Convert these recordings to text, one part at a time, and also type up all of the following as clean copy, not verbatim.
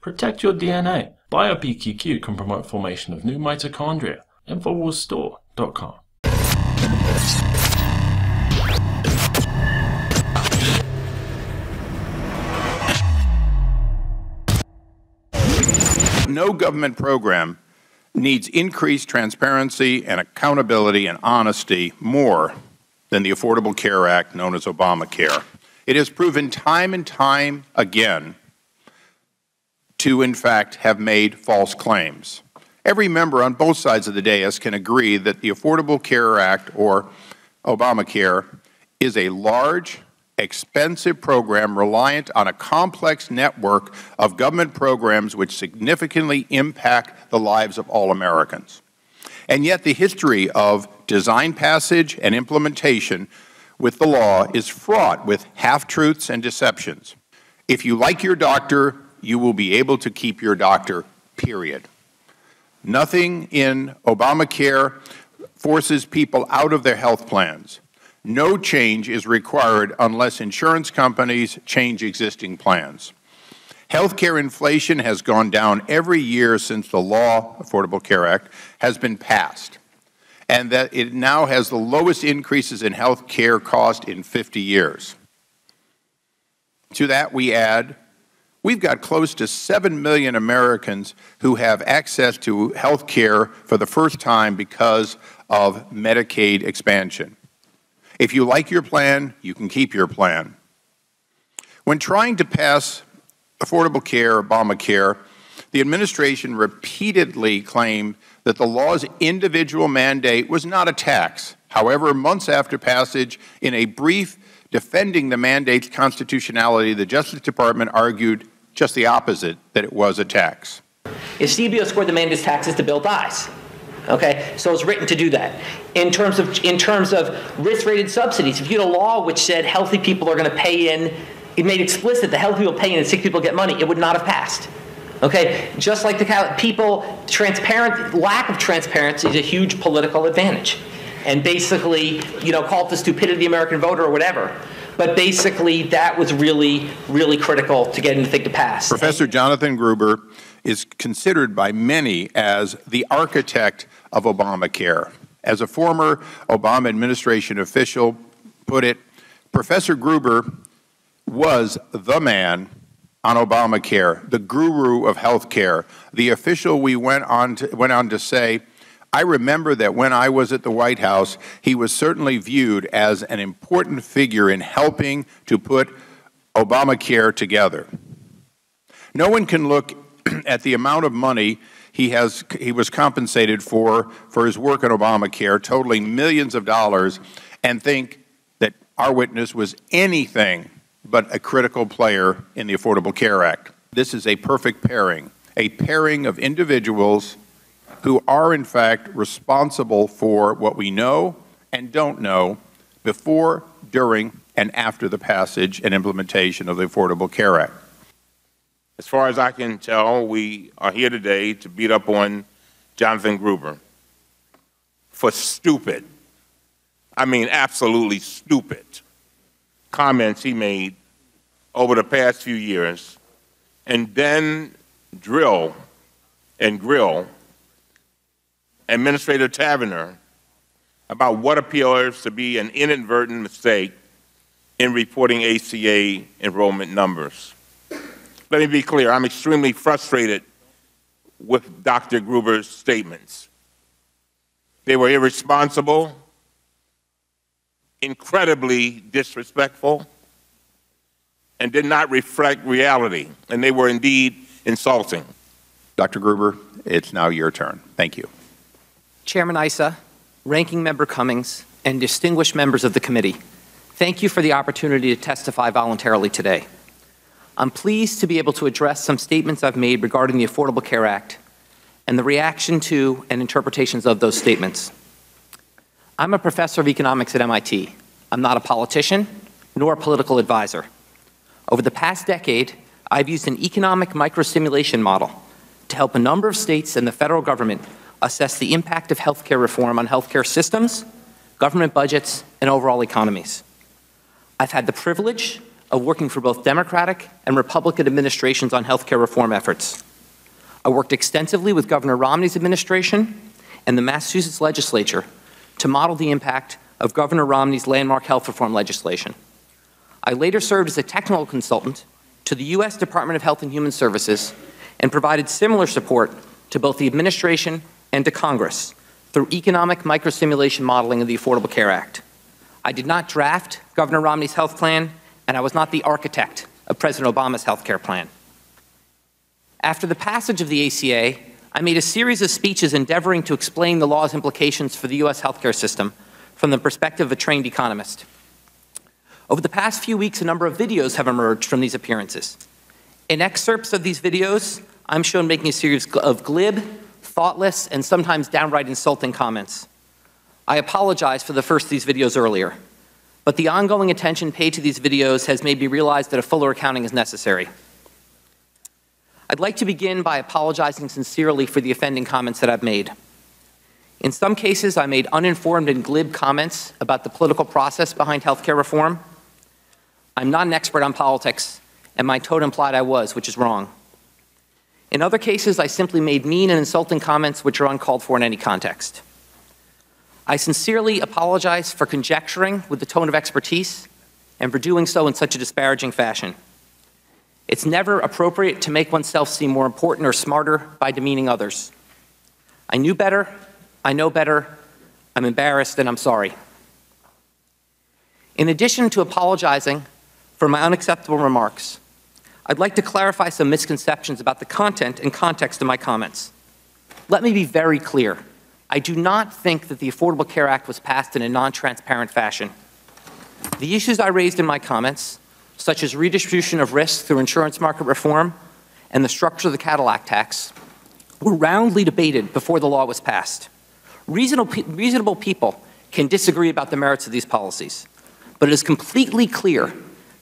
Protect your DNA. BioPQQ can promote formation of new mitochondria. Infowarsstore.com. No government program needs increased transparency and accountability and honesty more than the Affordable Care Act, known as Obamacare. It has proven time and time again to, in fact, have made false claims. Every member on both sides of the dais can agree that the Affordable Care Act, or Obamacare, is a large, expensive program reliant on a complex network of government programs which significantly impact the lives of all Americans. And yet the history of design passage and implementation with the law is fraught with half-truths and deceptions. If you like your doctor, you will be able to keep your doctor, period. Nothing in Obamacare forces people out of their health plans. No change is required unless insurance companies change existing plans. Healthcare inflation has gone down every year since the law, Affordable Care Act, has been passed, and that it now has the lowest increases in health care cost in 50 years. To that we add, we've got close to 7 million Americans who have access to health care for the first time because of Medicaid expansion. If you like your plan, you can keep your plan. When trying to pass Affordable Care, Obamacare, the administration repeatedly claimed that the law's individual mandate was not a tax. However, months after passage, in a brief defending the mandate's constitutionality, the Justice Department argued just the opposite, that it was a tax. If CBO scored the mandate's taxes, the bill dies. Okay, so it's written to do that. In terms of risk-rated subsidies, if you had a law which said healthy people are going to pay in, it made explicit that healthy people pay in and sick people get money, it would not have passed. Okay, just like lack of transparency is a huge political advantage. And basically, call it the stupidity of the American voter or whatever. But basically, that was really, really critical to getting the thing to pass. Professor Jonathan Gruber is considered by many as the architect of Obamacare. As a former Obama administration official put it, Professor Gruber was the man on Obamacare, the guru of health care. The official went on to say, I remember that when I was at the White House, he was certainly viewed as an important figure in helping to put Obamacare together. No one can look at the amount of money he was compensated for his work on Obamacare, totaling millions of dollars, and think that our witness was anything but a critical player in the Affordable Care Act. This is a perfect pairing of individuals who are, in fact, responsible for what we know and don't know before, during, and after the passage and implementation of the Affordable Care Act. As far as I can tell, we are here today to beat up on Jonathan Gruber for stupid, I mean absolutely stupid, comments he made over the past few years, and then drill and grill Administrator Taverner about what appears to be an inadvertent mistake in reporting ACA enrollment numbers. Let me be clear, I'm extremely frustrated with Dr. Gruber's statements. They were irresponsible, incredibly disrespectful, and did not reflect reality, and they were indeed insulting. Dr. Gruber, it's now your turn. Thank you. Chairman Issa, Ranking Member Cummings, and distinguished members of the committee, thank you for the opportunity to testify voluntarily today. I'm pleased to be able to address some statements I've made regarding the Affordable Care Act and the reaction to and interpretations of those statements. I'm a professor of economics at MIT. I'm not a politician nor a political advisor. Over the past decade, I've used an economic microstimulation model to help a number of states and the federal government assess the impact of healthcare reform on healthcare systems, government budgets, and overall economies. I've had the privilege of working for both Democratic and Republican administrations on health care reform efforts. I worked extensively with Governor Romney's administration and the Massachusetts legislature to model the impact of Governor Romney's landmark health reform legislation. I later served as a technical consultant to the U.S. Department of Health and Human Services and provided similar support to both the administration and to Congress through economic microsimulation modeling of the Affordable Care Act. I did not draft Governor Romney's health plan, and I was not the architect of President Obama's health care plan. After the passage of the ACA, I made a series of speeches endeavoring to explain the law's implications for the U.S. healthcare system from the perspective of a trained economist. Over the past few weeks, a number of videos have emerged from these appearances. In excerpts of these videos, I'm shown making a series of glib, thoughtless, and sometimes downright insulting comments. I apologize for the first of these videos earlier, but the ongoing attention paid to these videos has made me realize that a fuller accounting is necessary. I'd like to begin by apologizing sincerely for the offending comments that I've made. In some cases, I made uninformed and glib comments about the political process behind healthcare reform. I'm not an expert on politics, and my tone implied I was, which is wrong. In other cases, I simply made mean and insulting comments which are uncalled for in any context. I sincerely apologize for conjecturing with the tone of expertise and for doing so in such a disparaging fashion. It's never appropriate to make oneself seem more important or smarter by demeaning others. I knew better, I know better, I'm embarrassed, and I'm sorry. In addition to apologizing for my unacceptable remarks, I'd like to clarify some misconceptions about the content and context of my comments. Let me be very clear. I do not think that the Affordable Care Act was passed in a non-transparent fashion. The issues I raised in my comments, such as redistribution of risk through insurance market reform and the structure of the Cadillac tax, were roundly debated before the law was passed. Reasonable people can disagree about the merits of these policies, but it is completely clear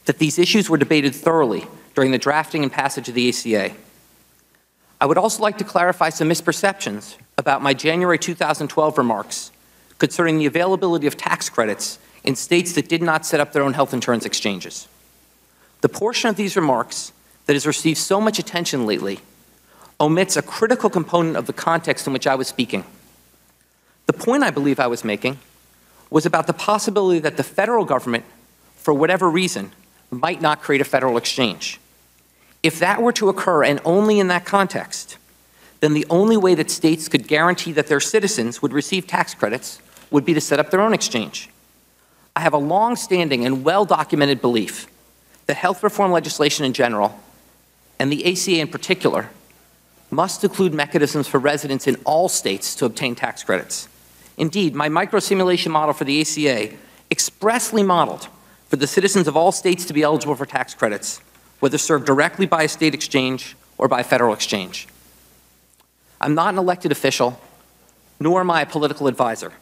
that these issues were debated thoroughly during the drafting and passage of the ACA. I would also like to clarify some misperceptions about my January 2012 remarks concerning the availability of tax credits in states that did not set up their own health insurance exchanges. The portion of these remarks that has received so much attention lately omits a critical component of the context in which I was speaking. The point I believe I was making was about the possibility that the federal government, for whatever reason, might not create a federal exchange. If that were to occur, and only in that context, then the only way that states could guarantee that their citizens would receive tax credits would be to set up their own exchange. I have a long-standing and well-documented belief that health reform legislation in general, and the ACA in particular, must include mechanisms for residents in all states to obtain tax credits. Indeed, my microsimulation model for the ACA expressly modeled for the citizens of all states to be eligible for tax credits, whether served directly by a state exchange or by a federal exchange. I'm not an elected official, nor am I a political advisor.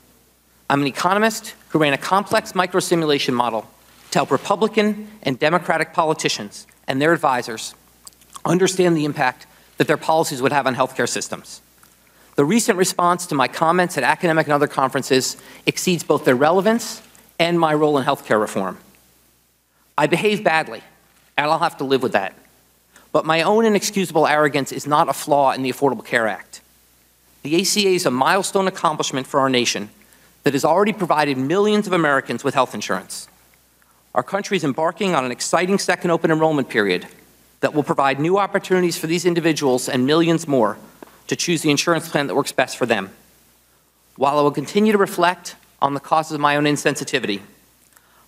I'm an economist who ran a complex microsimulation model to help Republican and Democratic politicians and their advisors understand the impact that their policies would have on healthcare systems. The recent response to my comments at academic and other conferences exceeds both their relevance and my role in healthcare reform. I behave badly, and I'll have to live with that. But my own inexcusable arrogance is not a flaw in the Affordable Care Act. The ACA is a milestone accomplishment for our nation that has already provided millions of Americans with health insurance. Our country is embarking on an exciting second open enrollment period that will provide new opportunities for these individuals and millions more to choose the insurance plan that works best for them. While I will continue to reflect on the causes of my own insensitivity,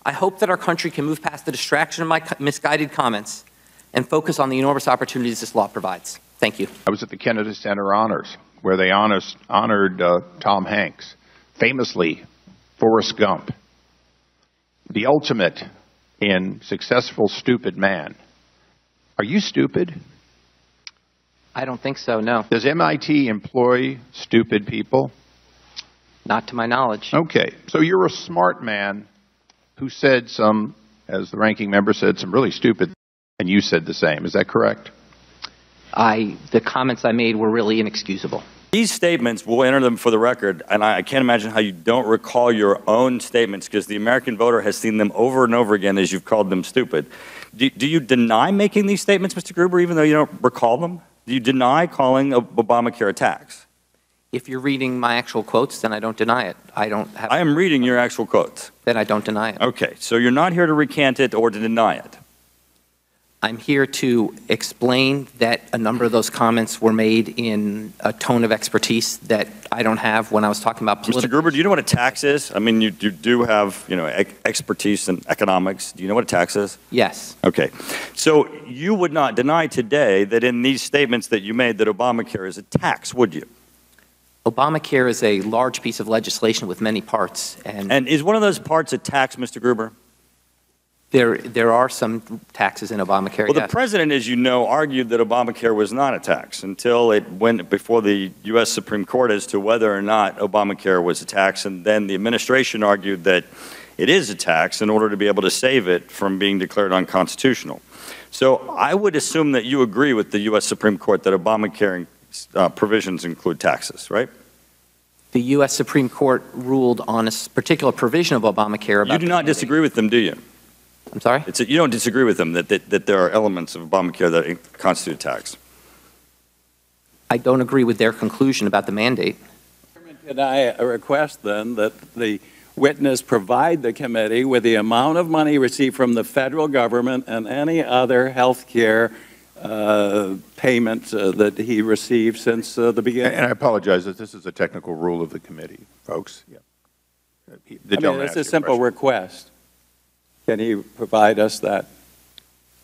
I hope that our country can move past the distraction of my misguided comments and focus on the enormous opportunities this law provides. Thank you. I was at the Kennedy Center Honors, where they honored Tom Hanks, famously Forrest Gump, the ultimate in successful stupid man. Are you stupid? I don't think so, no. Does MIT employ stupid people? Not to my knowledge. Okay, so you're a smart man who said some, as the ranking member said, some really stupid, and you said the same. Is that correct? The comments I made were really inexcusable. These statements, we'll enter them for the record, and I can't imagine how you don't recall your own statements, because the American voter has seen them over and over again as you've called them stupid. Do you deny making these statements, Mr. Gruber, even though you don't recall them? Do you deny calling Obamacare a tax? If you're reading my actual quotes, then I don't deny it. I am reading your actual quotes. Then I don't deny it. Okay, so you're not here to recant it or to deny it. I'm here to explain that a number of those comments were made in a tone of expertise that I don't have when I was talking about political. Mr. Gruber, do you know what a tax is? I mean, you do have, expertise in economics. Do you know what a tax is? Yes. Okay. So you would not deny today that in these statements that you made that Obamacare is a tax, would you? Obamacare is a large piece of legislation with many parts. And is one of those parts a tax, Mr. Gruber? There are some taxes in Obamacare, Well, yes. the president, as you know, argued that Obamacare was not a tax until it went before the U.S. Supreme Court as to whether or not Obamacare was a tax, and then the administration argued that it is a tax in order to be able to save it from being declared unconstitutional. So I would assume that you agree with the U.S. Supreme Court that Obamacare provisions include taxes, right? The U.S. Supreme Court ruled on a particular provision of Obamacare about... You do not disagree with them, do you? I'm sorry? You don't disagree with them that there are elements of Obamacare that constitute a tax? I don't agree with their conclusion about the mandate. Could I request then that the witness provide the committee with the amount of money received from the federal government and any other health care payment that he received since the beginning? And I apologize that this is a technical rule of the committee, folks. Yeah. It's a simple request. Can he provide us that?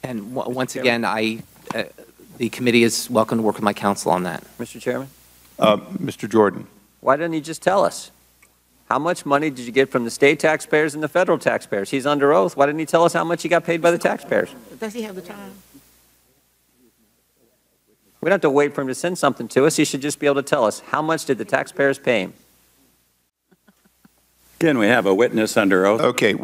And once again, the committee is welcome to work with my counsel on that. Mr. Chairman? Mr. Jordan. Why didn't he just tell us? How much money did you get from the state taxpayers and the federal taxpayers? He's under oath. Why didn't he tell us how much he got paid by the taxpayers? Does he have the time? We don't have to wait for him to send something to us. He should just be able to tell us how much did the taxpayers pay him. Can we have a witness under oath? Okay,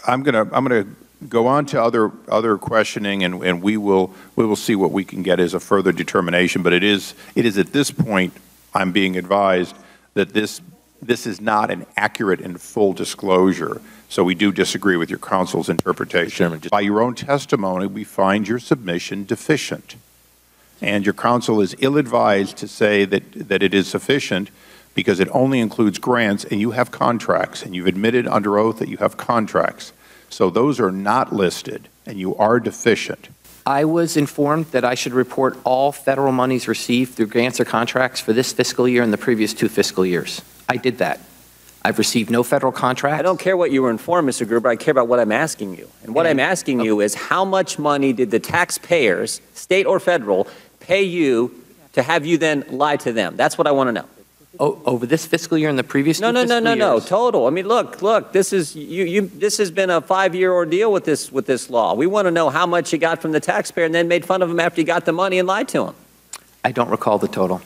I'm gonna go on to other questioning, and we will see what we can get as a further determination. But it is at this point I'm being advised that this is not an accurate and full disclosure. So we do disagree with your counsel's interpretation. By your own testimony, we find your submission deficient, and your counsel is ill-advised to say that it is sufficient, because it only includes grants, and you have contracts, and you've admitted under oath that you have contracts. So those are not listed, and you are deficient. I was informed that I should report all federal monies received through grants or contracts for this fiscal year and the previous 2 fiscal years. I did that. I've received no federal contracts. I don't care what you were informed, Mr. Gruber. I care about what I'm asking you. And what I'm asking you is how much money did the taxpayers, state or federal, pay you to have you then lie to them? That's what I want to know. Over this fiscal year and the previous 2 fiscal years? No, total. I mean, look, this is this has been a 5-year ordeal with this law. We want to know how much you got from the taxpayer and then made fun of him after you got the money and lied to him. I don't recall the total.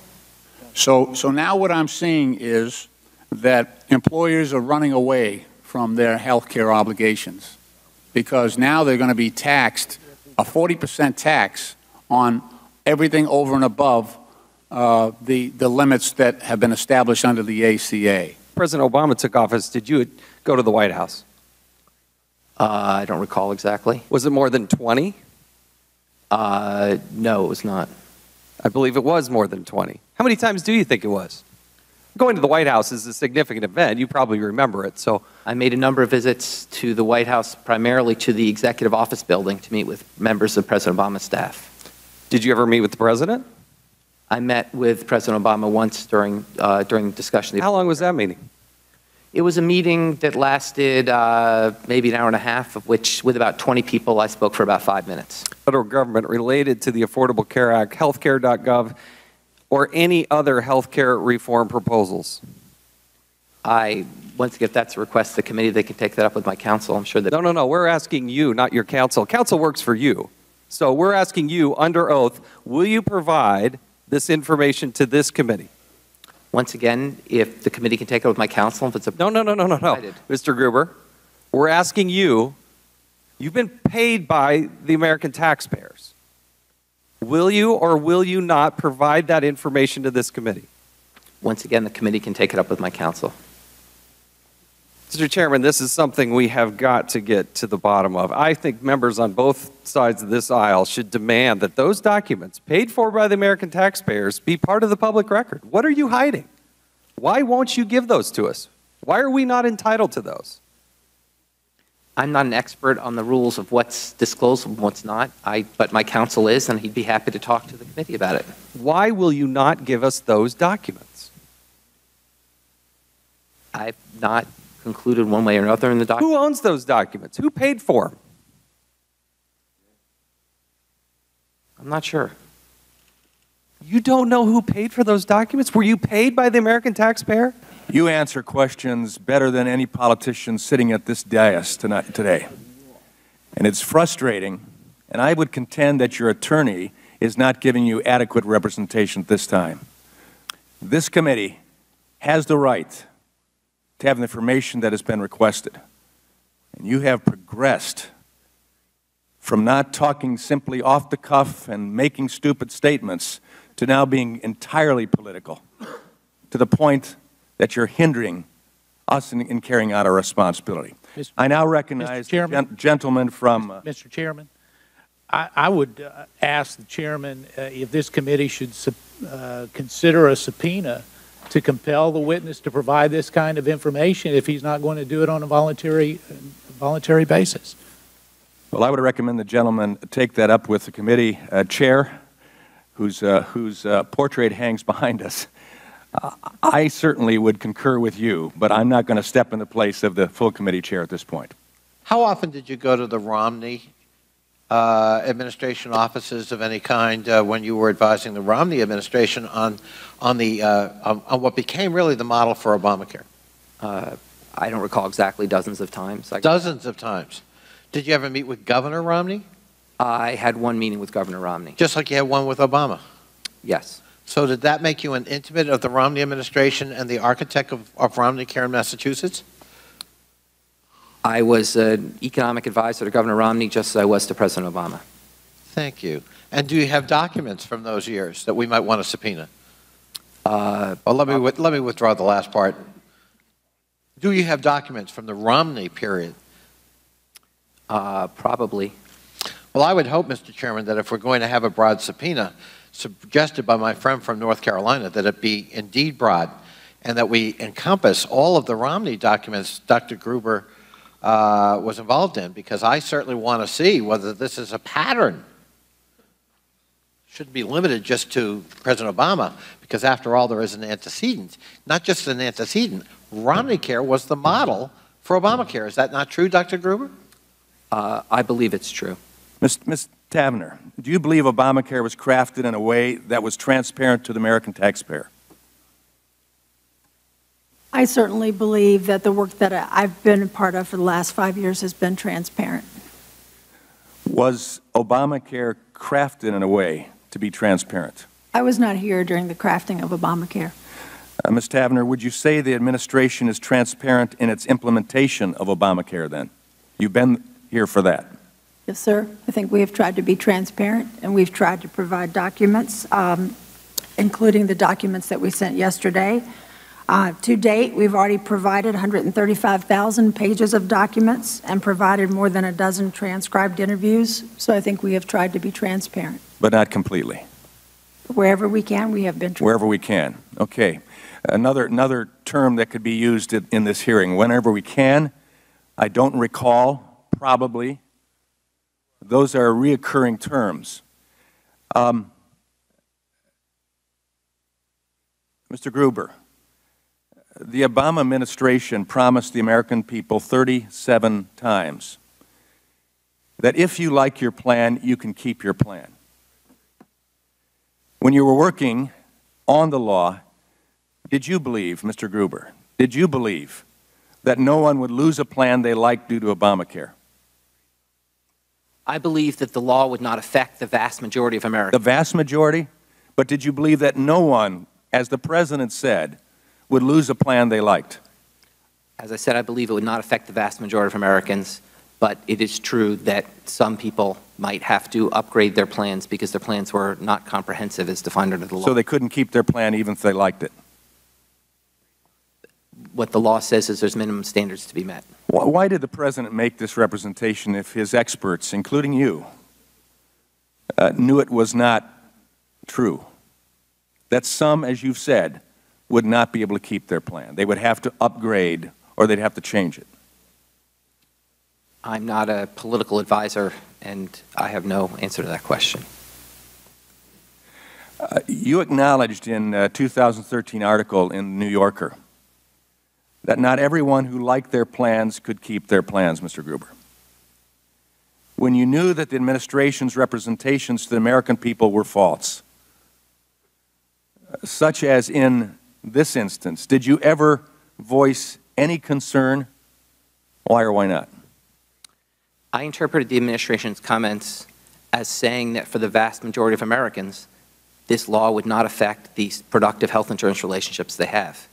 So now what I'm seeing is that employers are running away from their health care obligations, because now they're going to be taxed a 40% tax on everything over and above the limits that have been established under the ACA. President Obama took office. Did you go to the White House? I don't recall exactly. Was it more than 20? No, it was not. I believe it was more than 20. How many times do you think it was? Going to the White House is a significant event. You probably remember it. So I made a number of visits to the White House, primarily to the Executive Office building, to meet with members of President Obama's staff. Did you ever meet with the President? I met with President Obama once during discussion. How long was that meeting? It was a meeting that lasted maybe an hour and a half, of which, with about 20 people, I spoke for about 5 minutes. Federal government related to the Affordable Care Act, healthcare.gov, or any other healthcare reform proposals? Once again, if that's a request of the committee, they can take that up with my counsel. I'm sure that... No. We're asking you, not your counsel. Counsel works for you. So we're asking you, under oath, will you provide this information to this committee? Once again, if the committee can take it with my counsel, if it's a... No. Mr. Gruber, we're asking you, you've been paid by the American taxpayers. Will you or will you not provide that information to this committee? Once again, the committee can take it up with my counsel. Mr. Chairman, this is something we have got to get to the bottom of. I think members on both sides of this aisle should demand that those documents paid for by the American taxpayers be part of the public record. What are you hiding? Why won't you give those to us? Why are we not entitled to those? I'm not an expert on the rules of what's disclosed and what's not, but my counsel is, and he'd be happy to talk to the committee about it. Why will you not give us those documents? I've not concluded one way or another in the document. Who owns those documents? Who paid for them? I'm not sure. You don't know who paid for those documents? Were you paid by the American taxpayer? You answer questions better than any politician sitting at this dais today. And it's frustrating, and I would contend that your attorney is not giving you adequate representation at this time. This committee has the right to have the information that has been requested. And you have progressed from not talking simply off the cuff and making stupid statements to now being entirely political, to the point that you're hindering us in carrying out our responsibility. I now recognize the gentleman from... Mr. Chairman, I would ask the chairman if this committee should consider a subpoena to compel the witness to provide this kind of information if he's not going to do it on a voluntary basis. Well, I would recommend the gentleman take that up with the committee chair, whose portrait hangs behind us. I certainly would concur with you, but I'm not going to step in the place of the full committee chair at this point. How often did you go to the Romney administration offices of any kind when you were advising the Romney administration on what became really the model for Obamacare? I don't recall exactly, dozens of times. Dozens of times. Did you ever meet with Governor Romney? I had one meeting with Governor Romney. Just like you had one with Obama? Yes. So did that make you an intimate of the Romney administration and the architect of Romneycare in Massachusetts? I was an economic advisor to Governor Romney just as I was to President Obama. Thank you. And do you have documents from those years that we might want to subpoena? Well, let me withdraw the last part. Do you have documents from the Romney period? Probably. Well, I would hope, Mr. Chairman, that if we're going to have a broad subpoena, suggested by my friend from North Carolina, that it be indeed broad, and that we encompass all of the Romney documents Dr. Gruber was involved in, because I certainly want to see whether this is a pattern. Shouldn't be limited just to President Obama, because after all, there is an antecedent. Not just an antecedent. Romneycare was the model for Obamacare. Is that not true, Dr. Gruber? I believe it's true. Ms. Tavener, do you believe Obamacare was crafted in a way that was transparent to the American taxpayer? I certainly believe that the work that I've been a part of for the last 5 years has been transparent. Was Obamacare crafted in a way to be transparent? I was not here during the crafting of Obamacare. Ms. Tavener, would you say the administration is transparent in its implementation of Obamacare then? You've been here for that. Yes, sir. I think we have tried to be transparent, and we've tried to provide documents, including the documents that we sent yesterday. To date, we've already provided 135,000 pages of documents and provided more than a dozen transcribed interviews. So I think we have tried to be transparent. But not completely. Wherever we can, we have been transparent. Wherever we can. Okay. Another term that could be used in this hearing, whenever we can. I don't recall, probably. Those are reoccurring terms. Mr. Gruber, the Obama administration promised the American people 37 times that if you like your plan, you can keep your plan. When you were working on the law, did you believe, Mr. Gruber, did you believe that no one would lose a plan they liked due to Obamacare? I believe that the law would not affect the vast majority of Americans. The vast majority? But did you believe that no one, as the President said, would lose a plan they liked? As I said, I believe it would not affect the vast majority of Americans, But it is true that some people might have to upgrade their plans because their plans were not comprehensive as defined under the law. So they couldn't keep their plan even if they liked it? What the law says is there's minimum standards to be met. Why did the President make this representation if his experts, including you, knew it was not true? That some, as you've said, would not be able to keep their plan. They would have to upgrade or they'd have to change it. I'm not a political advisor, and I have no answer to that question. You acknowledged in a 2013 article in The New Yorker that not everyone who liked their plans could keep their plans, Mr. Gruber. When you knew that the administration's representations to the American people were false, such as in this instance, did you ever voice any concern? Why or why not? I interpreted the administration's comments as saying that for the vast majority of Americans, this law would not affect the productive health insurance relationships they have.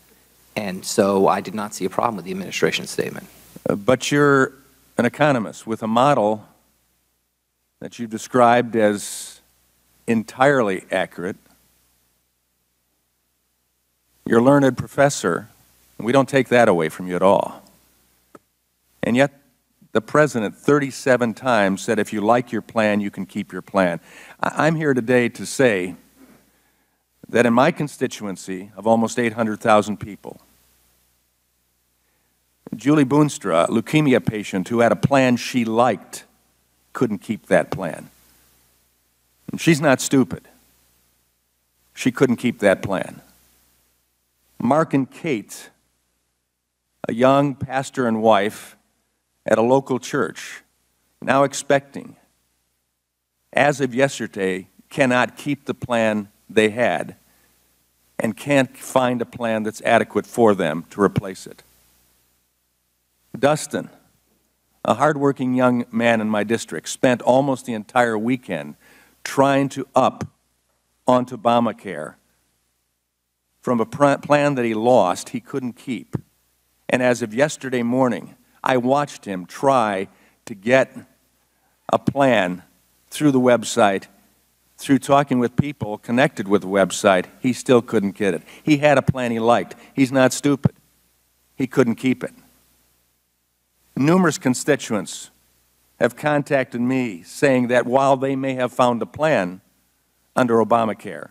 And so I did not see a problem with the administration's statement. But you're an economist with a model that you described as entirely accurate. You're a learned professor, and we don't take that away from you at all. And yet, the President 37 times said if you like your plan, you can keep your plan. I'm here today to say that in my constituency of almost 800,000 people, Julie Boonstra, a leukemia patient who had a plan she liked, couldn't keep that plan. And she's not stupid. She couldn't keep that plan. Mark and Kate, a young pastor and wife at a local church, now expecting, as of yesterday, cannot keep the plan they had and can't find a plan that's adequate for them to replace it. Dustin, a hardworking young man in my district, spent almost the entire weekend trying to up onto Obamacare from a plan that he lost, he couldn't keep. And as of yesterday morning, I watched him try to get a plan through the website, through talking with people connected with the website. He still couldn't get it. He had a plan he liked. He's not stupid. He couldn't keep it. Numerous constituents have contacted me saying that while they may have found a plan under Obamacare,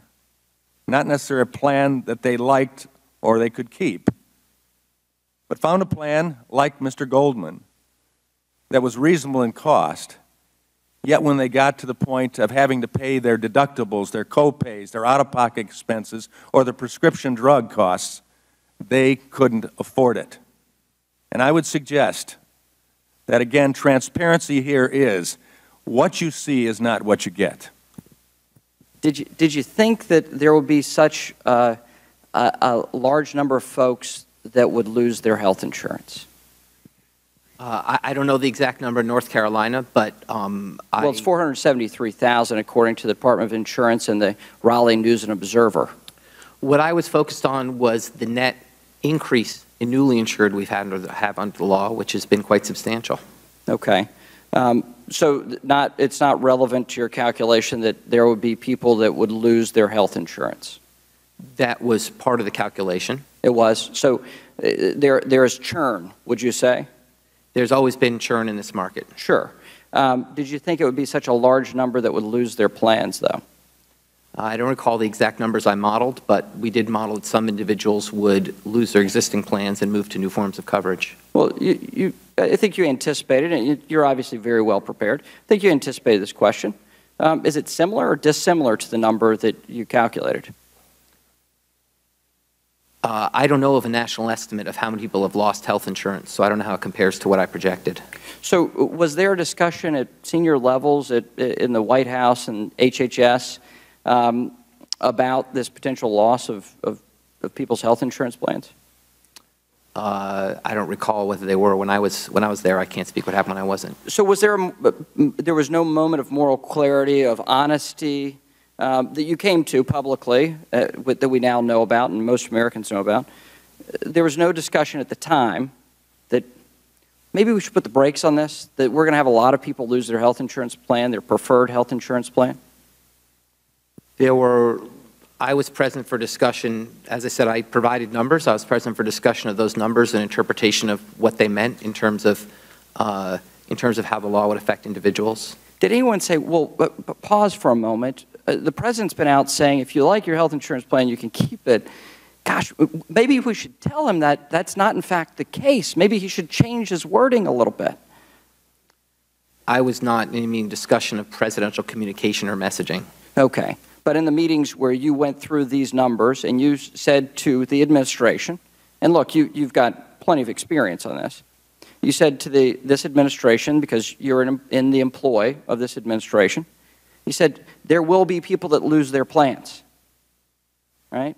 not necessarily a plan that they liked or they could keep, but found a plan like Mr. Goldman that was reasonable in cost, yet when they got to the point of having to pay their deductibles, their co-pays, their out-of-pocket expenses, or the prescription drug costs, they couldn't afford it. And I would suggest that, again, transparency here is what you see is not what you get. Did you think that there would be such a large number of folks that would lose their health insurance? I don't know the exact number in North Carolina, but well, it's 473,000 according to the Department of Insurance and the Raleigh News and Observer. What I was focused on was the net increase in newly insured we've had under the law, which has been quite substantial. Okay. So it's not relevant to your calculation that there would be people that would lose their health insurance? That was part of the calculation. It was. So there is churn, would you say? There's always been churn in this market. Sure. Did you think it would be such a large number that would lose their plans, though? I don't recall the exact numbers I modeled, but we did model that some individuals would lose their existing plans and move to new forms of coverage. Well, I think you anticipated, and you're obviously very well prepared. I think you anticipated this question. Is it similar or dissimilar to the number that you calculated? I don't know of a national estimate of how many people have lost health insurance, so I don't know how it compares to what I projected. So was there a discussion at senior levels in the White House and HHS about this potential loss of people's health insurance plans? I don't recall whether they were. When I was there, I can't speak what happened when I wasn't. So was there was no moment of moral clarity, of honesty that you came to publicly that we now know about and most Americans know about? There was no discussion at the time that maybe we should put the brakes on this, that we're going to have a lot of people lose their health insurance plan, their preferred health insurance plan? I was present for discussion. As I said, I provided numbers. I was present for discussion of those numbers and interpretation of what they meant in terms of how the law would affect individuals. Did anyone say, well, pause for a moment. The President's been out saying if you like your health insurance plan, you can keep it. Gosh, maybe we should tell him that that's not in fact the case. Maybe he should change his wording a little bit. I was not in any discussion of presidential communication or messaging. Okay. But in the meetings where you went through these numbers and you said to the administration, and look, you've got plenty of experience on this, you said to this administration, because you're in the employ of this administration, you said there will be people that lose their plans, right?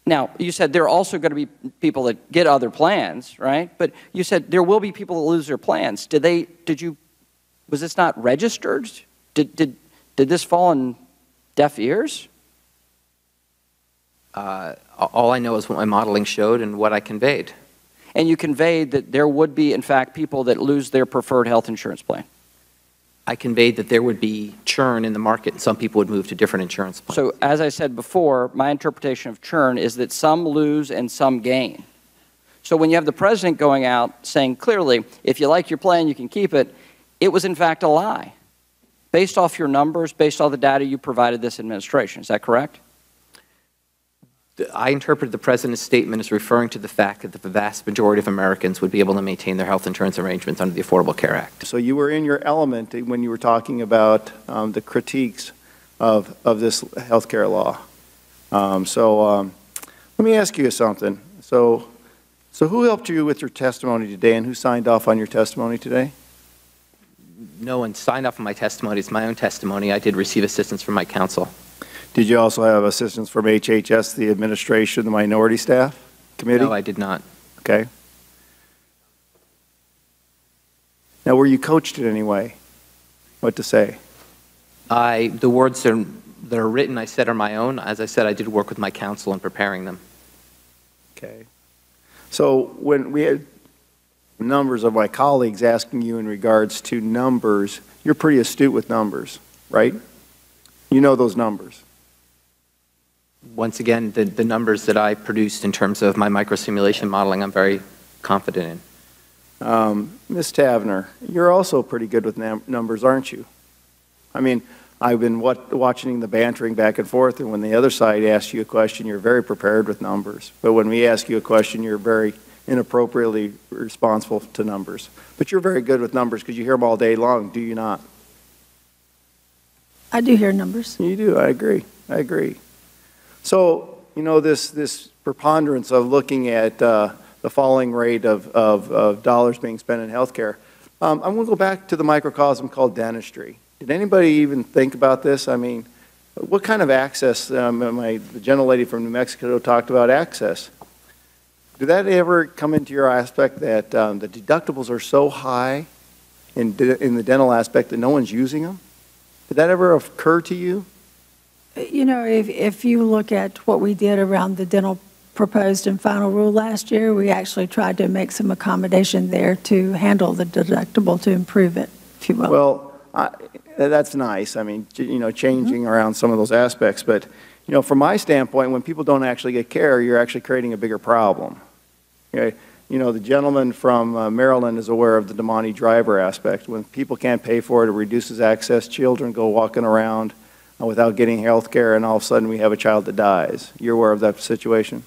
Now, you said there are also going to be people that get other plans, right? But you said there will be people that lose their plans. Was this not registered? Did this fall in deaf ears? All I know is what my modeling showed and what I conveyed. And you conveyed that there would be, in fact, people that lose their preferred health insurance plan. I conveyed that there would be churn in the market and some people would move to different insurance plans. So as I said before, my interpretation of churn is that some lose and some gain. So when you have the President going out saying clearly, if you like your plan, you can keep it, it was in fact a lie. Based off your numbers, based off the data you provided this administration. Is that correct? I interpreted the President's statement as referring to the fact that the vast majority of Americans would be able to maintain their health insurance arrangements under the Affordable Care Act. So you were in your element when you were talking about the critiques of this health care law. Let me ask you something. So who helped you with your testimony today, and who signed off on your testimony today? No one signed off on my testimony. It's my own testimony. I did receive assistance from my counsel. Did you also have assistance from HHS, the administration, the minority staff committee? No, I did not. Okay. Now, were you coached in any way? What to say? The words that are written, I said, are my own. As I said, I did work with my counsel in preparing them. Okay. So when we had numbers of my colleagues asking you in regards to numbers, you're pretty astute with numbers, right? You know those numbers. Once again, the numbers that I produced in terms of my microsimulation modeling, I'm very confident in. Ms. Tavener, you're also pretty good with numbers, aren't you? I mean, I've been watching the bantering back and forth, and when the other side asks you a question, you're very prepared with numbers. But when we ask you a question, you're very inappropriately responsible to numbers. But you're very good with numbers because you hear them all day long, do you not? I do hear numbers. You do, I agree. I agree. So, you know, this preponderance of looking at the falling rate of dollars being spent in health care, I'm going to go back to the microcosm called dentistry. Did anybody even think about this? I mean, what kind of access? The gentlelady from New Mexico talked about access. Did that ever come into your aspect that the deductibles are so high in the dental aspect that no one's using them? Did that ever occur to you? You know, if you look at what we did around the dental proposed and final rule last year, we actually tried to make some accommodation there to handle the deductible to improve it, if you will. Well, that's nice. I mean, you know, changing around some of those aspects. But, you know, from my standpoint, when people don't actually get care, you're actually creating a bigger problem. Okay? You know, the gentleman from Maryland is aware of the Damani driver aspect. When people can't pay for it, it reduces access. Children go walking around without getting health care, and all of a sudden we have a child that dies. You're aware of that situation?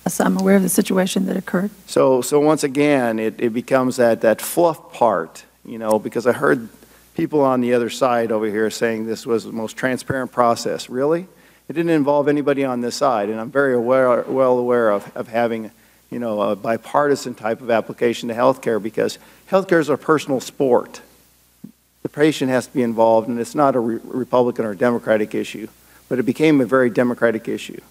Yes, I'm aware of the situation that occurred. So once again, it becomes that fluff part, you know, because I heard people on the other side over here saying this was the most transparent process. Really? It didn't involve anybody on this side, and I'm very well aware of having, you know, a bipartisan type of application to health care, because health care is a personal sport. The patient has to be involved, and it's not a Republican or Democratic issue, but it became a very Democratic issue.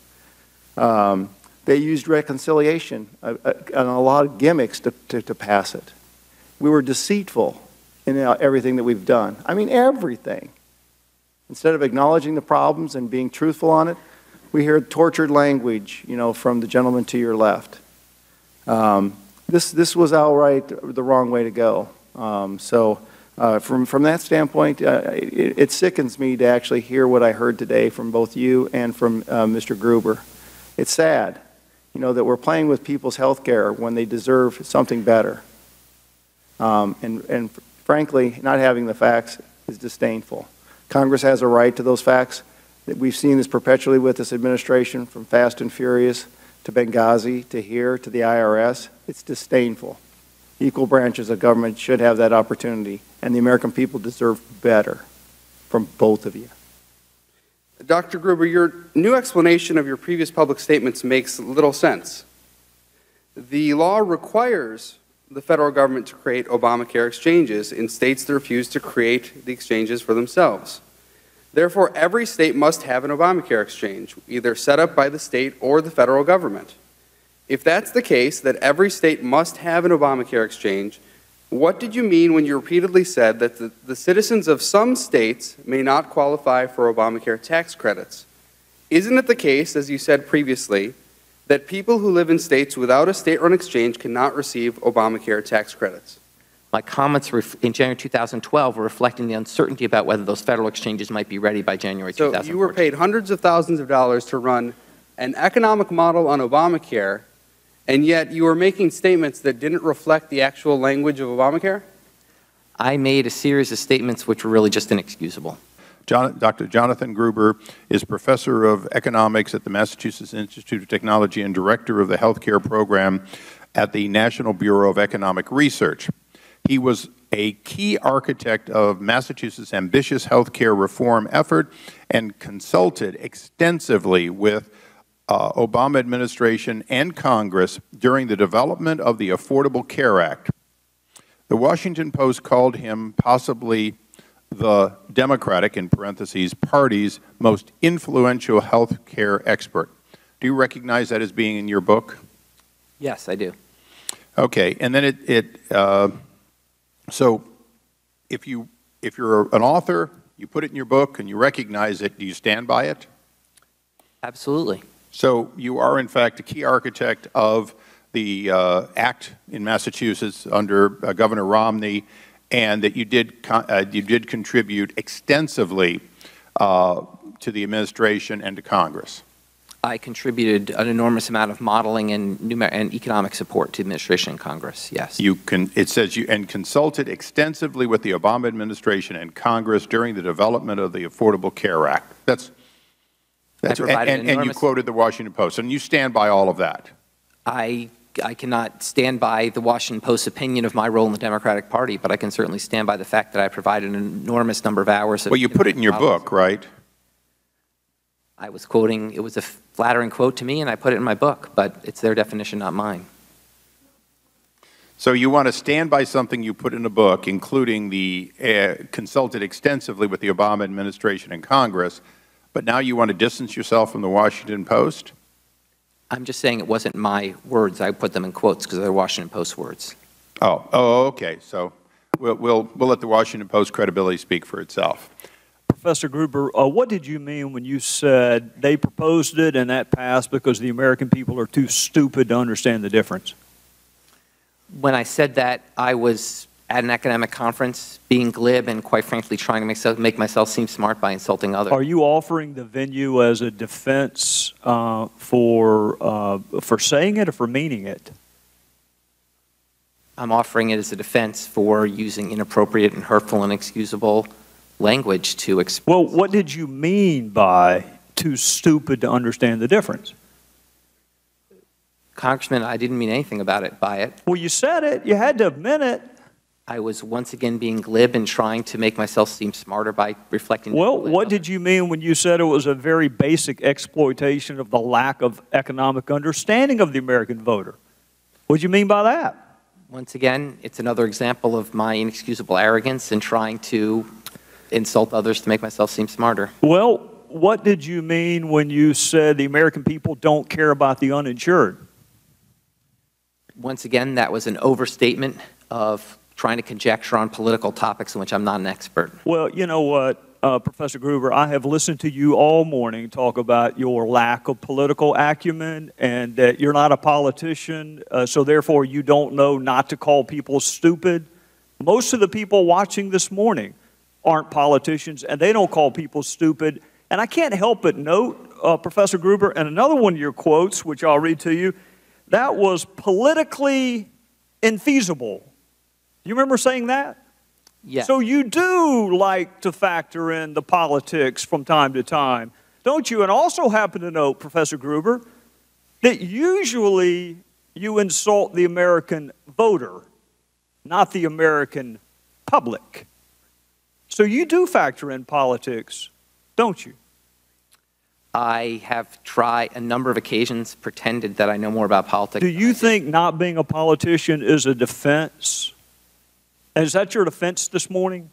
They used reconciliation and a lot of gimmicks to pass it. We were deceitful in everything that we've done. I mean, everything. Instead of acknowledging the problems and being truthful on it, we hear tortured language, you know, from the gentleman to your left. This was outright the wrong way to go. From that standpoint, it sickens me to actually hear what I heard today from both you and from Mr. Gruber. It's sad, that we're playing with people's health care when they deserve something better. And frankly, not having the facts is disdainful. Congress has a right to those facts. We've seen this perpetually with this administration, from Fast and Furious to Benghazi to here to the IRS. It's disdainful. Equal branches of government should have that opportunity, and the American people deserve better from both of you. Dr. Gruber, your new explanation of your previous public statements makes little sense. The law requires the federal government to create Obamacare exchanges in states that refuse to create the exchanges for themselves. Therefore, every state must have an Obamacare exchange, either set up by the state or the federal government. If that's the case, that every state must have an Obamacare exchange, what did you mean when you repeatedly said that the citizens of some states may not qualify for Obamacare tax credits? Isn't it the case, as you said previously, that people who live in states without a state-run exchange cannot receive Obamacare tax credits? My comments in January 2012 were reflecting the uncertainty about whether those federal exchanges might be ready by January 2014. So you were paid hundreds of thousands of dollars to run an economic model on Obamacare, and yet you were making statements that didn't reflect the actual language of Obamacare? I made a series of statements which were really just inexcusable. Dr. Jonathan Gruber is Professor of Economics at the Massachusetts Institute of Technology and Director of the Healthcare Program at the National Bureau of Economic Research. He was a key architect of Massachusetts' ambitious healthcare reform effort and consulted extensively with Obama administration and Congress during the development of the Affordable Care Act. The Washington Post called him possibly the Democratic, in parentheses, party's most influential health care expert. Do you recognize that as being in your book? Yes, I do. Okay, and then so if you're an author, you put it in your book and you recognize it, do you stand by it? Absolutely. So you are, in fact, a key architect of the act in Massachusetts under Governor Romney, and that you did contribute extensively to the administration and to Congress. I contributed an enormous amount of modeling and economic support to administration and Congress, yes. It says you consulted extensively with the Obama administration and Congress during the development of the Affordable Care Act. And you quoted the Washington Post, and you stand by all of that. I cannot stand by the Washington Post's opinion of my role in the Democratic Party, but I can certainly stand by the fact that I provided an enormous number of hours. Well, you put it in your book, right? I was quoting, it was a flattering quote to me, and I put it in my book, but it's their definition, not mine. So you want to stand by something you put in a book, including the consulted extensively with the Obama administration and Congress, but now you want to distance yourself from the Washington Post? I'm just saying it wasn't my words. I put them in quotes because they're Washington Post words. Oh, okay. So we'll let the Washington Post credibility speak for itself. Professor Gruber, what did you mean when you said they proposed it and that passed because the American people are too stupid to understand the difference? When I said that, I was at an academic conference being glib and, quite frankly, trying to make myself seem smart by insulting others. Are you offering the venue as a defense for saying it or for meaning it? I'm offering it as a defense for using inappropriate and hurtful and inexcusable language to express. Well, what did you mean by too stupid to understand the difference? Congressman, I didn't mean anything by it. Well, you said it. You had to admit it. I was once again being glib and trying to make myself seem smarter by reflecting. Well, what did you mean when you said it was a very basic exploitation of the lack of economic understanding of the American voter? What did you mean by that? Once again, it's another example of my inexcusable arrogance in trying to insult others to make myself seem smarter. Well, what did you mean when you said the American people don't care about the uninsured? Once again, that was an overstatement of trying to conjecture on political topics in which I'm not an expert. Well, you know what? Professor Gruber, I have listened to you all morning talk about your lack of political acumen and that you're not a politician, so therefore you don't know not to call people stupid. Most of the people watching this morning aren't politicians, and they don't call people stupid. And I can't help but note, Professor Gruber, and another one of your quotes, which I'll read to you, that was politically infeasible. You remember saying that? Yes. So you do like to factor in the politics from time to time, don't you? And also happen to note, Professor Gruber, that usually you insult the American voter, not the American public. So you do factor in politics, don't you? I have tried a number of occasions, pretended that I know more about politics. Do you think not being a politician is a defense? And is that your defense this morning?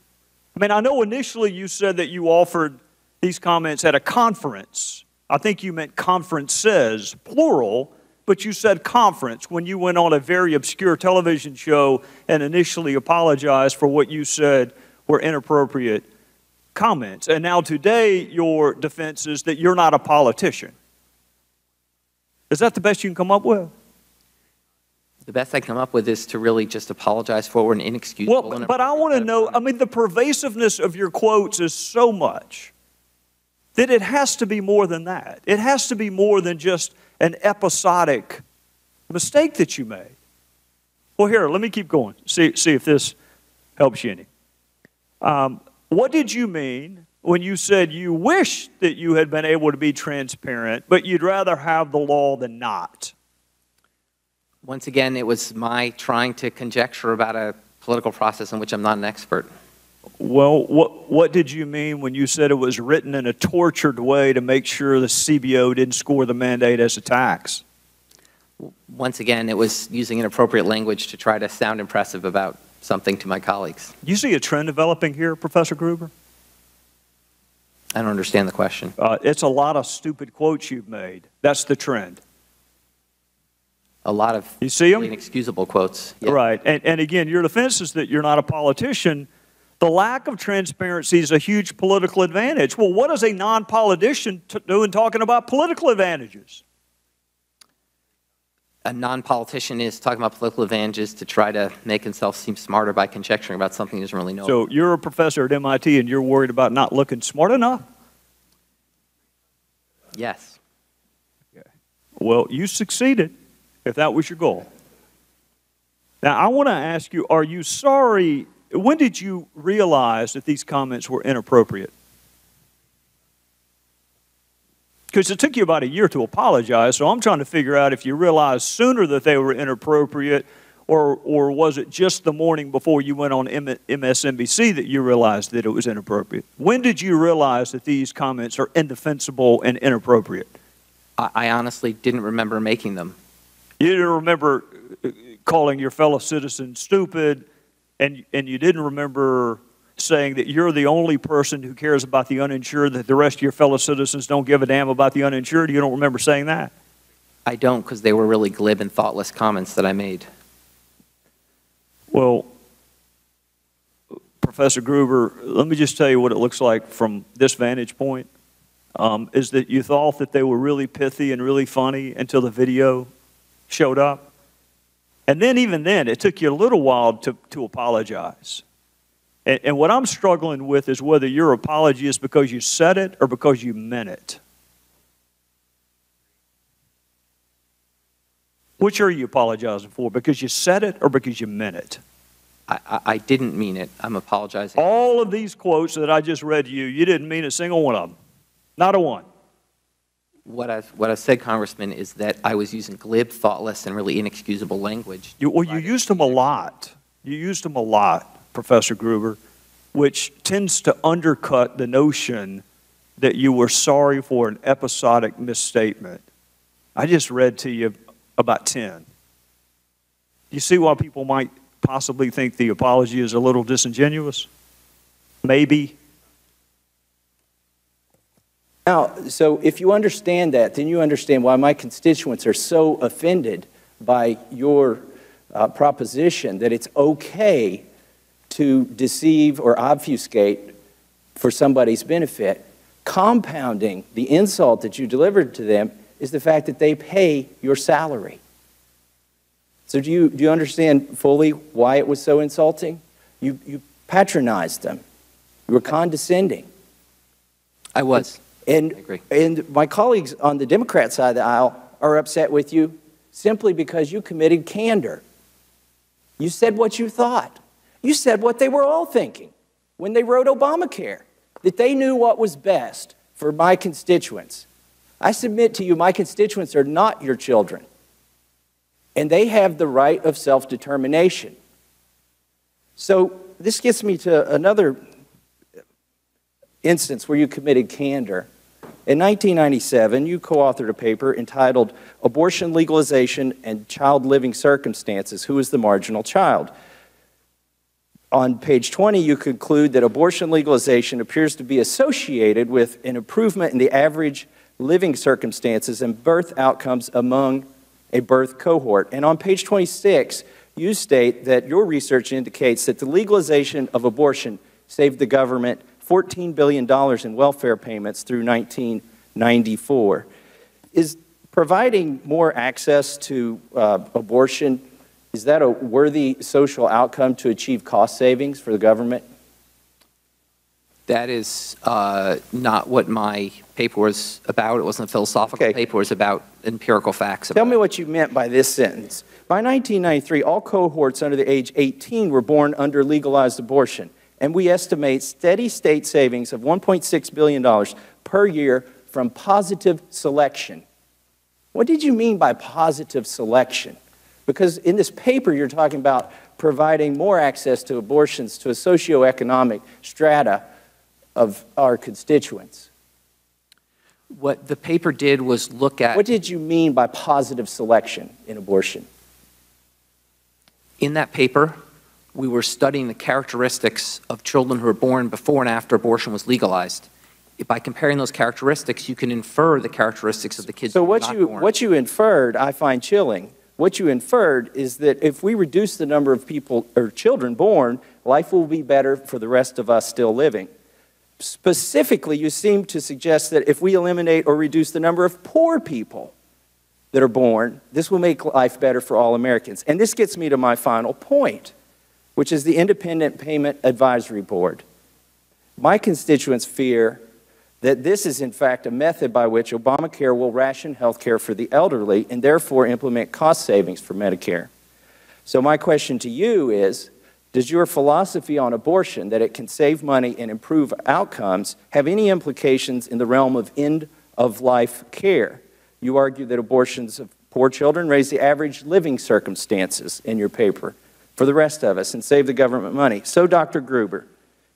I mean, I know initially you said that you offered these comments at a conference. I think you meant conferences, plural, but you said conference when you went on a very obscure television show and initially apologized for what you said were inappropriate comments. And now today your defense is that you're not a politician. Is that the best you can come up with? The best I come up with is to really just apologize for an inexcusable. Well, but I want to know, I mean, the pervasiveness of your quotes is so much that it has to be more than that. It has to be more than just an episodic mistake that you made. Well, here, let me keep going. See if this helps you any. What did you mean when you said you wish that you had been able to be transparent, but you'd rather have the law than not? Once again, it was my trying to conjecture about a political process in which I'm not an expert. Well, what did you mean when you said it was written in a tortured way to make sure the CBO didn't score the mandate as a tax? Once again, it was using inappropriate language to try to sound impressive about something to my colleagues. You see a trend developing here, Professor Gruber? I don't understand the question. It's a lot of stupid quotes you've made. That's the trend. A lot of you see them? Inexcusable quotes. Yeah. Right. And again, your defense is that you're not a politician. The lack of transparency is a huge political advantage. Well, what does a non-politician do in talking about political advantages? A non-politician is talking about political advantages to try to make himself seem smarter by conjecturing about something he doesn't really know. So you're a professor at MIT and you're worried about not looking smart enough? Yes. Okay. Well, you succeeded, if that was your goal. Now, I want to ask you, are you sorry, when did you realize that these comments were inappropriate? Because it took you about a year to apologize, so I'm trying to figure out if you realized sooner that they were inappropriate, or was it just the morning before you went on MSNBC that you realized that it was inappropriate? When did you realize that these comments are indefensible and inappropriate? I honestly didn't remember making them. You didn't remember calling your fellow citizens stupid, and you didn't remember saying that you're the only person who cares about the uninsured, that the rest of your fellow citizens don't give a damn about the uninsured? You don't remember saying that? I don't, because they were really glib and thoughtless comments that I made. Well, Professor Gruber, let me just tell you what it looks like from this vantage point, is that you thought that they were really pithy and really funny until the video showed up. And then even then, it took you a little while to apologize. And what I'm struggling with is whether your apology is because you said it or because you meant it. Which are you apologizing for? Because you said it or because you meant it? I didn't mean it. I'm apologizing. All of these quotes that I just read to you, you didn't mean a single one of them. Not a one. What I said, Congressman, is that I was using glib, thoughtless, and really inexcusable language. You used them a lot. You used them a lot, Professor Gruber, which tends to undercut the notion that you were sorry for an episodic misstatement. I just read to you about 10. You see why people might possibly think the apology is a little disingenuous? Maybe. Now, so if you understand that, then you understand why my constituents are so offended by your proposition that it's okay to deceive or obfuscate for somebody's benefit. Compounding the insult that you delivered to them is the fact that they pay your salary. So do you understand fully why it was so insulting? You patronized them. You were condescending. I was. And, I agree. And my colleagues on the Democrat side of the aisle are upset with you simply because you committed candor. You said what you thought. You said what they were all thinking when they wrote Obamacare, that they knew what was best for my constituents. I submit to you, my constituents are not your children, and they have the right of self-determination. So this gets me to another instance where you committed candor. In 1997, you co-authored a paper entitled Abortion Legalization and Child Living Circumstances, Who is the Marginal Child? On page 20, you conclude that abortion legalization appears to be associated with an improvement in the average living circumstances and birth outcomes among a birth cohort. And on page 26, you state that your research indicates that the legalization of abortion saved the government $14 billion in welfare payments through 1994. Is providing more access to abortion, is that a worthy social outcome to achieve cost savings for the government? That is not what my paper was about. It wasn't a philosophical paper. It was about empirical facts. Tell me what you meant by this sentence. By 1993, all cohorts under the age 18 were born under legalized abortion, and we estimate steady state savings of $1.6 billion per year from positive selection. What did you mean by positive selection? Because in this paper, you're talking about providing more access to abortions to a socioeconomic strata of our constituents. What the paper did was look at... What did you mean by positive selection in abortion? In that paper, we were studying the characteristics of children who were born before and after abortion was legalized. By comparing those characteristics, you can infer the characteristics of the kids who were not born. What you inferred, I find chilling. What you inferred is that if we reduce the number of people or children born, life will be better for the rest of us still living. Specifically, you seem to suggest that if we eliminate or reduce the number of poor people that are born, this will make life better for all Americans. And this gets me to my final point, which is the Independent Payment Advisory Board. My constituents fear that this is in fact a method by which Obamacare will ration health care for the elderly and therefore implement cost savings for Medicare. So my question to you is, does your philosophy on abortion, that it can save money and improve outcomes, have any implications in the realm of end-of-life care? You argue that abortions of poor children raise the average living circumstances in your paper for the rest of us and save the government money. So, Dr. Gruber,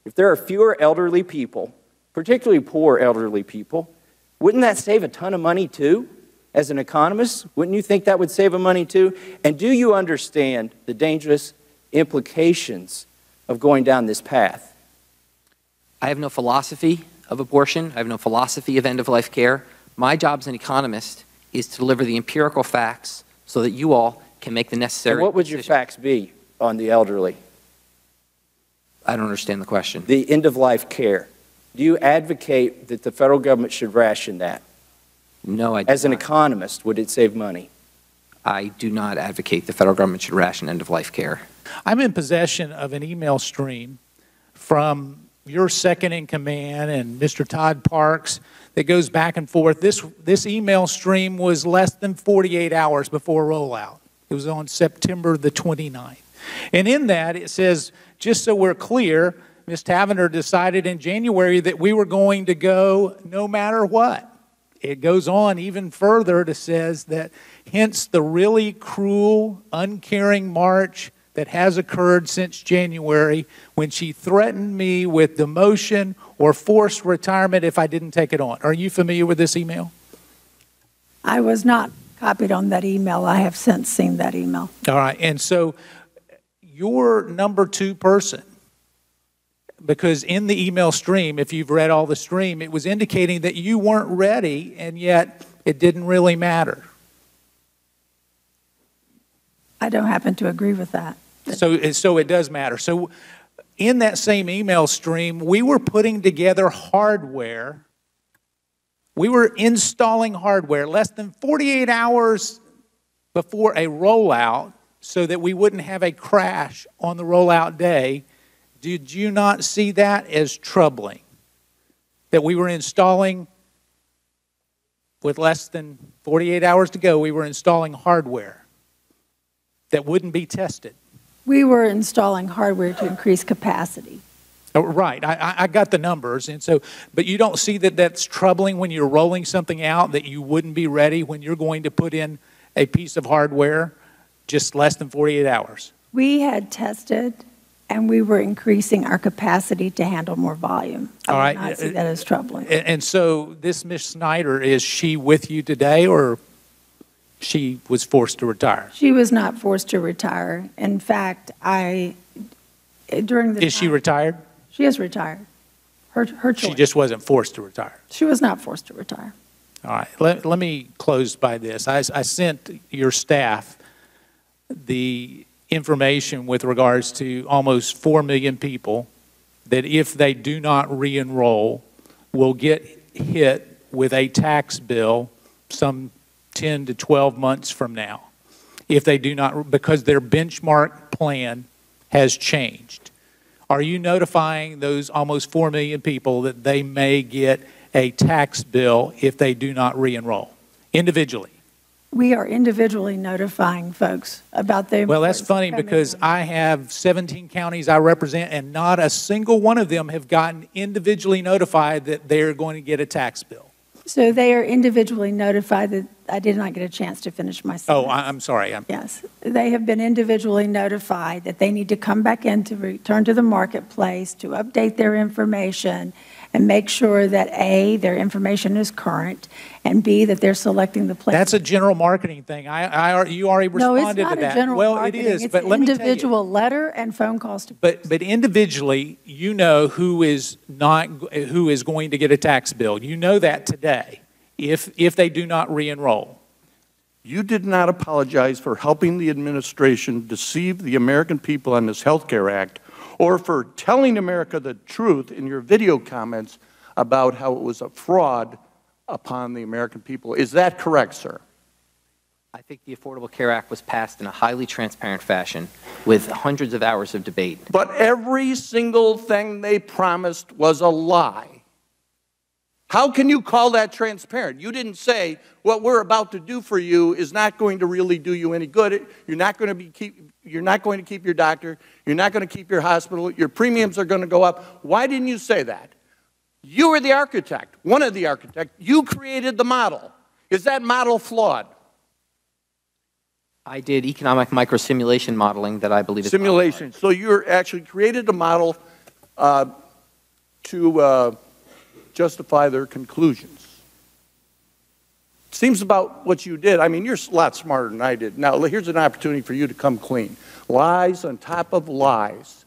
if there are fewer elderly people, particularly poor elderly people, wouldn't that save a ton of money too? As an economist, wouldn't you think that would save a money too? And do you understand the dangerous implications of going down this path? I have no philosophy of abortion. I have no philosophy of end-of-life care. My job as an economist is to deliver the empirical facts so that you all can make the necessary And what would your facts be on the elderly? I don't understand the question. The end-of-life care. Do you advocate that the federal government should ration that? No, I do As an not. economist, would it save money? I do not advocate the federal government should ration end-of-life care. I'm in possession of an email stream from your second in command and Mr. Todd Parks that goes back and forth. This email stream was less than 48 hours before rollout. It was on September the 29th. And in that, it says, just so we're clear, Ms. Tavener decided in January that we were going to go no matter what. It goes on even further to says that hence the really cruel, uncaring march that has occurred since January when she threatened me with demotion or forced retirement if I didn't take it on. Are you familiar with this email? I was not copied on that email. I have since seen that email. All right. And so your number two person, because in the email stream, if you've read all the stream, it was indicating that you weren't ready, and yet it didn't really matter. I don't happen to agree with that. So it does matter. So in that same email stream, we were putting together hardware. We were installing hardware less than 48 hours before a rollout so that we wouldn't have a crash on the rollout day. Did you not see that as troubling? That we were installing, with less than 48 hours to go, we were installing hardware that wouldn't be tested. We were installing hardware to increase capacity. Oh, right, I got the numbers, and so, but you don't see that that's troubling when you're rolling something out that you wouldn't be ready when you're going to put in a piece of hardware just less than 48 hours? We had tested, and we were increasing our capacity to handle more volume. I would not see that as troubling. And so this Ms. Snyder, is she with you today, or she was forced to retire? She was not forced to retire. In fact, during the Is she retired? She is retired. Her choice. She just wasn't forced to retire. She was not forced to retire. All right, let me close by this. I sent your staff the information with regards to almost 4 million people that if they do not re-enroll will get hit with a tax bill some 10 to 12 months from now if they do not, because their benchmark plan has changed. Are you notifying those almost 4 million people that they may get a tax bill if they do not re-enroll individually? We are individually notifying folks about the. Well, that's funny because I have 17 counties I represent, and not a single one of them have gotten individually notified that they're going to get a tax bill. So they are individually notified that I did not get a chance to finish my sentence. Oh, I'm sorry. Yes. They have been individually notified that they need to come back in to return to the marketplace to update their information and make sure that A, their information is current, and B, that they're selecting the plan. That's a general marketing thing. You already responded to that. No, it's not a general marketing. Well, it is, it's but an let me tell you. individual letter and phone calls to. But individually, you know who is going to get a tax bill. You know that today, if they do not re-enroll. You did not apologize for helping the administration deceive the American people on this Health Care Act, or for telling America the truth in your video comments about how it was a fraud upon the American people. Is that correct, sir? I think the Affordable Care Act was passed in a highly transparent fashion with hundreds of hours of debate. But every single thing they promised was a lie. How can you call that transparent? You didn't say what we're about to do for you is not going to really do you any good. You're not going to keep your doctor. You're not going to keep your hospital. Your premiums are going to go up. Why didn't you say that? You were the architect, one of the architects. You created the model. Is that model flawed? I did economic microsimulation modeling that I believe is simulation. So you actually created a model to justify their conclusions. Seems about what you did. I mean, you're a lot smarter than I did. Now, here's an opportunity for you to come clean. Lies on top of lies.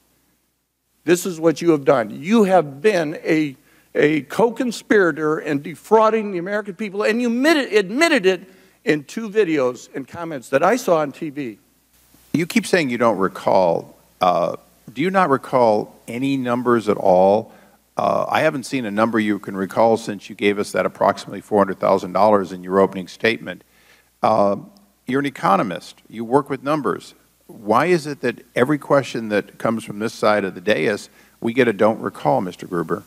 This is what you have done. You have been a co-conspirator in defrauding the American people, and you admitted it in 2 videos and comments that I saw on TV. You keep saying you don't recall. Do you not recall any numbers at all? I haven't seen a number you can recall since you gave us that approximately $400,000 in your opening statement. You're an economist. You work with numbers. Why is it that every question that comes from this side of the dais, we get a don't recall, Mr. Gruber?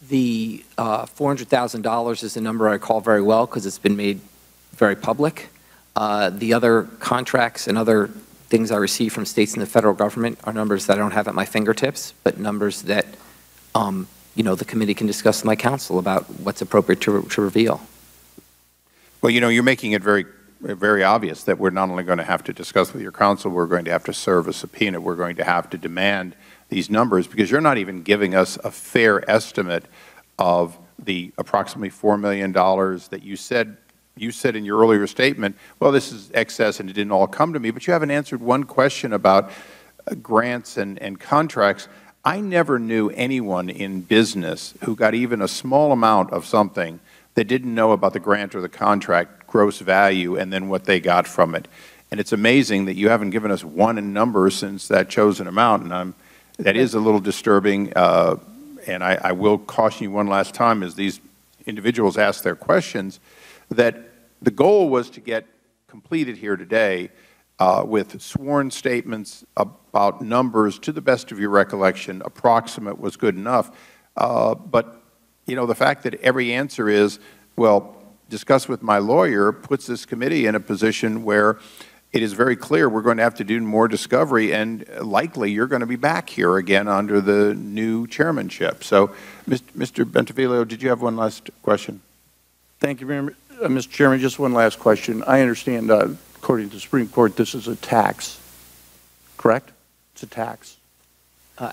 The $400,000 is a number I recall very well because it's been made very public. The other contracts and other things I receive from states and the federal government are numbers that I don't have at my fingertips, but numbers that the committee can discuss with my counsel about what's appropriate to reveal. Well, you're making it very, very obvious that we're not only going to have to discuss with your counsel, we're going to have to serve a subpoena, we're going to have to demand these numbers, because you're not even giving us a fair estimate of the approximately $4 million that you said in your earlier statement, well, this is excess and it didn't all come to me, but you haven't answered one question about grants and contracts. I never knew anyone in business who got even a small amount of something that didn't know about the grant or the contract gross value and then what they got from it. And it's amazing that you haven't given us one number since that chosen amount, and That is a little disturbing, and I will caution you one last time as these individuals ask their questions, that the goal was to get completed here today with sworn statements about numbers to the best of your recollection. Approximate was good enough. But, you know, the fact that every answer is, well, discuss with my lawyer, puts this committee in a position where it is very clear we're going to have to do more discovery, and likely you're going to be back here again under the new chairmanship. So, Mr. Bentivoglio, did you have one last question? Thank you, Mr. Chairman. Just one last question. I understand, according to the Supreme Court, this is a tax, correct? It's a tax.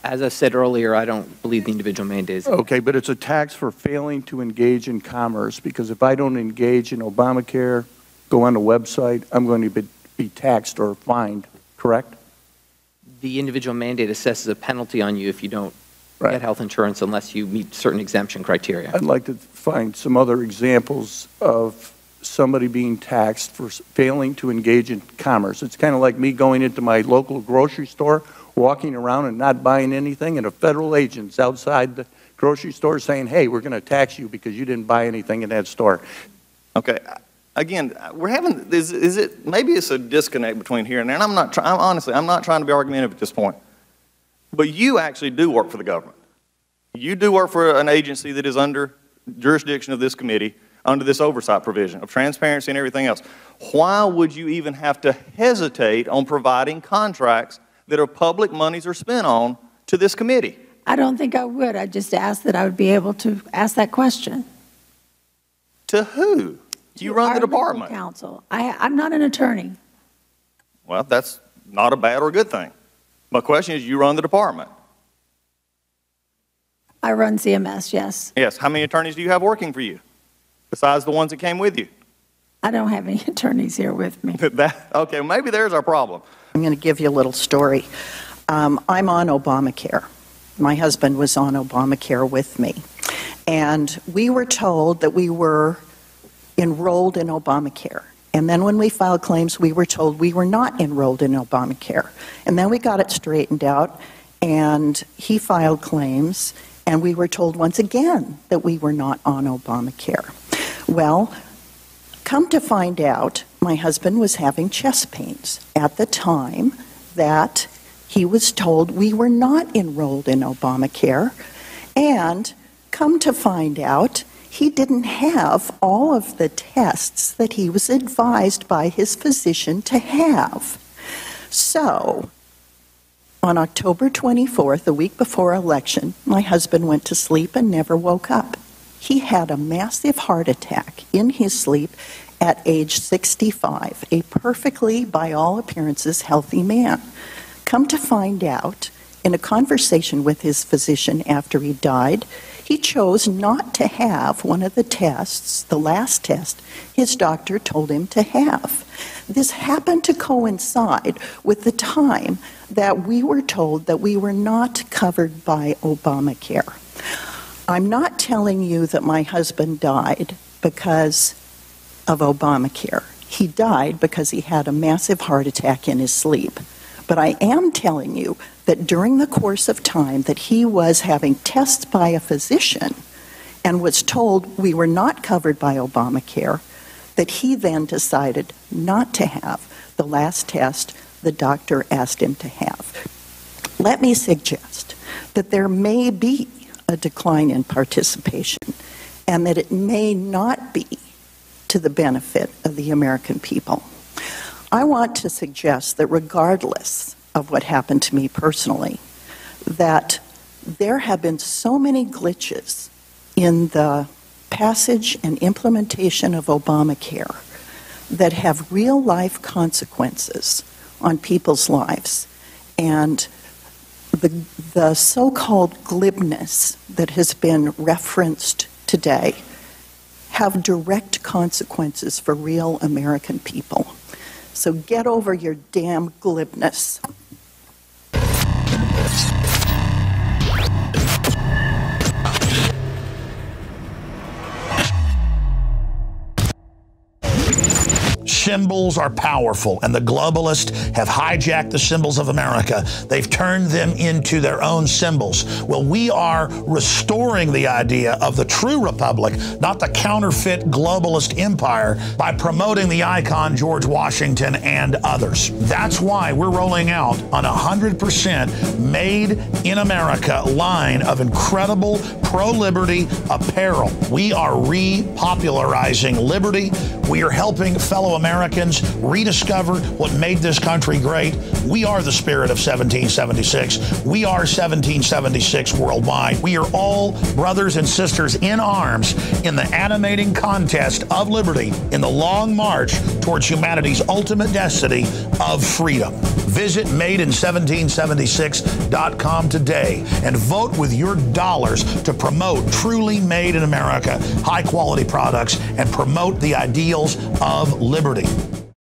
As I said earlier, I don't believe the individual mandate is. Okay, but it's a tax for failing to engage in commerce, because if I don't engage in Obamacare, go on the website, I'm going to be taxed or fined, correct? The individual mandate assesses a penalty on you if you don't get health insurance unless you meet certain exemption criteria. I'd like to find some other examples of somebody being taxed for failing to engage in commerce. It's kind of like me going into my local grocery store, walking around and not buying anything, and a federal agent's outside the grocery store saying, hey, we're going to tax you because you didn't buy anything in that store. Okay. Again, we're having, maybe it's a disconnect between here and there, and honestly, I'm not trying to be argumentative at this point. But you actually do work for the government. You do work for an agency that is under jurisdiction of this committee, under this oversight provision of transparency and everything else. Why would you even have to hesitate on providing contracts that our public monies are spent on to this committee? I don't think I would. I just asked that I would be able to ask that question. To who? You run the department. Counsel. I'm not an attorney. Well, that's not a bad or a good thing. My question is, you run the department. I run CMS, yes. Yes. How many attorneys do you have working for you, besides the ones that came with you? I don't have any attorneys here with me. Okay, maybe there's our problem. I'm going to give you a little story. I'm on Obamacare. My husband was on Obamacare with me. And we were told that we were enrolled in Obamacare. And then when we filed claims, we were told we were not enrolled in Obamacare. And then we got it straightened out, and he filed claims, and we were told once again that we were not on Obamacare. Well, come to find out, my husband was having chest pains at the time that he was told we were not enrolled in Obamacare. And come to find out, he didn't have all of the tests that he was advised by his physician to have. So, on October 24th, the week before election, my husband went to sleep and never woke up. He had a massive heart attack in his sleep at age 65, a perfectly, by all appearances, healthy man. Come to find out, in a conversation with his physician after he died, he chose not to have one of the tests, the last test, his doctor told him to have. This happened to coincide with the time that we were told that we were not covered by Obamacare. I'm not telling you that my husband died because of Obamacare. He died because he had a massive heart attack in his sleep. But I am telling you that during the course of time that he was having tests by a physician and was told we were not covered by Obamacare, that he then decided not to have the last test the doctor asked him to have. Let me suggest that there may be a decline in participation and that it may not be to the benefit of the American people. I want to suggest that regardless of what happened to me personally, that there have been so many glitches in the passage and implementation of Obamacare that have real-life consequences on people's lives. And the so-called glibness that has been referenced today have direct consequences for real American people. So get over your damn glibness. Symbols are powerful, and the globalists have hijacked the symbols of America. They've turned them into their own symbols. Well, we are restoring the idea of the true republic, not the counterfeit globalist empire, by promoting the icon George Washington and others. That's why we're rolling out an 100% made in America line of incredible pro-liberty apparel. We are repopularizing liberty. We are helping fellow Americans rediscover what made this country great. We are the spirit of 1776. We are 1776 worldwide. We are all brothers and sisters in arms in the animating contest of liberty in the long march towards humanity's ultimate destiny of freedom. Visit madein1776.com today and vote with your dollars to promote truly made in America, high-quality products, and promote the ideals of liberty.